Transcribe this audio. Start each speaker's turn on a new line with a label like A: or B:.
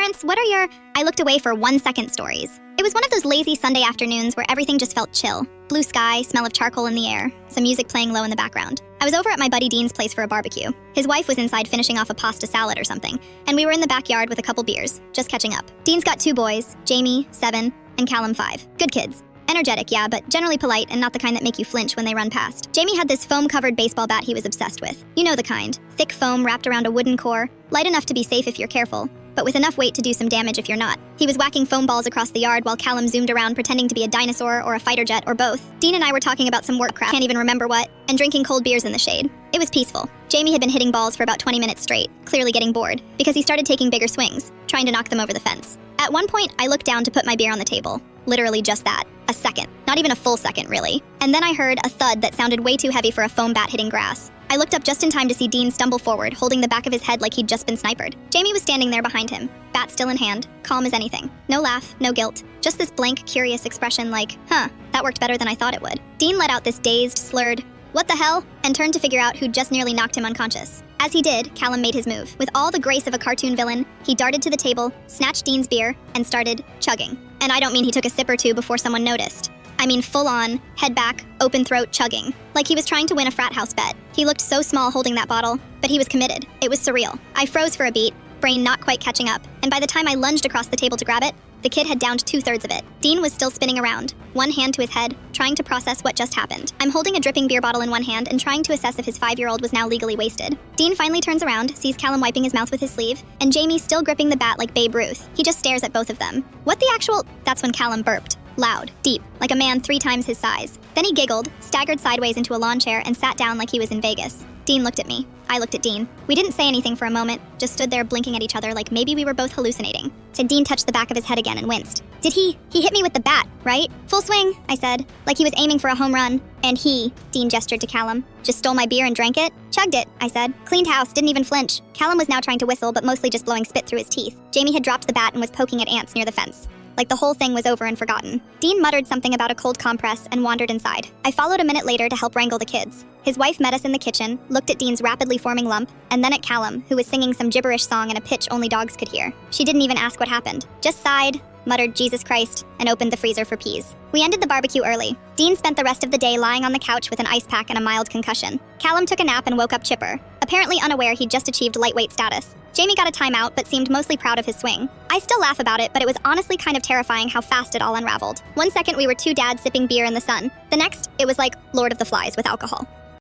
A: Terrence, what are your I looked away for 1 second stories? It was one of those lazy Sunday afternoons where everything just felt chill. Blue sky, smell of charcoal in the air, some music playing low in the background. I was over at my buddy Dean's place for a barbecue. His wife was inside finishing off a pasta salad or something, and we were in the backyard with a couple beers, just catching up. Dean's got 2 boys, Jamie, 7, and Callum, 5. Good kids. Energetic, yeah, but generally polite and not the kind that make you flinch when they run past. Jamie had this foam-covered baseball bat he was obsessed with. You know the kind. Thick foam wrapped around a wooden core, light enough to be safe if you're careful, but with enough weight to do some damage if you're not. He was whacking foam balls across the yard while Callum zoomed around pretending to be a dinosaur or a fighter jet or both. Dean and I were talking about some work crap, can't even remember what, and drinking cold beers in the shade. It was peaceful. Jamie had been hitting balls for about 20 minutes straight, clearly getting bored, because he started taking bigger swings, trying to knock them over the fence. At one point, I looked down to put my beer on the table. Literally just that. A second. Not even a full second, really. And then I heard a thud that sounded way too heavy for a foam bat hitting grass. I looked up just in time to see Dean stumble forward, holding the back of his head like he'd just been sniped. Jamie was standing there behind him, bat still in hand, calm as anything. No laugh, no guilt. Just this blank, curious expression like, huh, that worked better than I thought it would. Dean let out this dazed, slurred, "What the hell?" and turned to figure out who'd just nearly knocked him unconscious. As he did, Callum made his move. With all the grace of a cartoon villain, he darted to the table, snatched Dean's beer, and started chugging. And I don't mean he took a sip or two before someone noticed. I mean full-on, head back, open throat chugging. Like he was trying to win a frat house bet. He looked so small holding that bottle, but he was committed. It was surreal. I froze for a beat, brain not quite catching up, and by the time I lunged across the table to grab it, the kid had downed 2/3 of it. Dean was still spinning around, one hand to his head, trying to process what just happened. I'm holding a dripping beer bottle in one hand and trying to assess if his 5-year-old was now legally wasted. Dean finally turns around, sees Callum wiping his mouth with his sleeve, and Jamie still gripping the bat like Babe Ruth. He just stares at both of them. What the actual... That's when Callum burped. Loud, deep, like a man 3 times his size. Then he giggled, staggered sideways into a lawn chair, and sat down like he was in Vegas. Dean looked at me. I looked at Dean. We didn't say anything for a moment, just stood there blinking at each other like maybe we were both hallucinating. Said Dean touched the back of his head again and winced. Did he hit me with the bat, right? Full swing, I said, like he was aiming for a home run. And he, Dean gestured to Callum, just stole my beer and drank it? Chugged it, I said. Cleaned house, didn't even flinch. Callum was now trying to whistle, but mostly just blowing spit through his teeth. Jamie had dropped the bat and was poking at ants near the fence. Like the whole thing was over and forgotten. Dean muttered something about a cold compress and wandered inside. I followed a minute later to help wrangle the kids. His wife met us in the kitchen, looked at Dean's rapidly forming lump, and then at Callum, who was singing some gibberish song in a pitch only dogs could hear. She didn't even ask what happened. Just sighed, muttered Jesus Christ, and opened the freezer for peas. We ended the barbecue early. Dean spent the rest of the day lying on the couch with an ice pack and a mild concussion. Callum took a nap and woke up chipper, apparently unaware he'd just achieved lightweight status. Jamie got a timeout, but seemed mostly proud of his swing. I still laugh about it, but it was honestly kind of terrifying how fast it all unraveled. 1 second we were 2 dads sipping beer in the sun. The next, it was like Lord of the Flies with alcohol.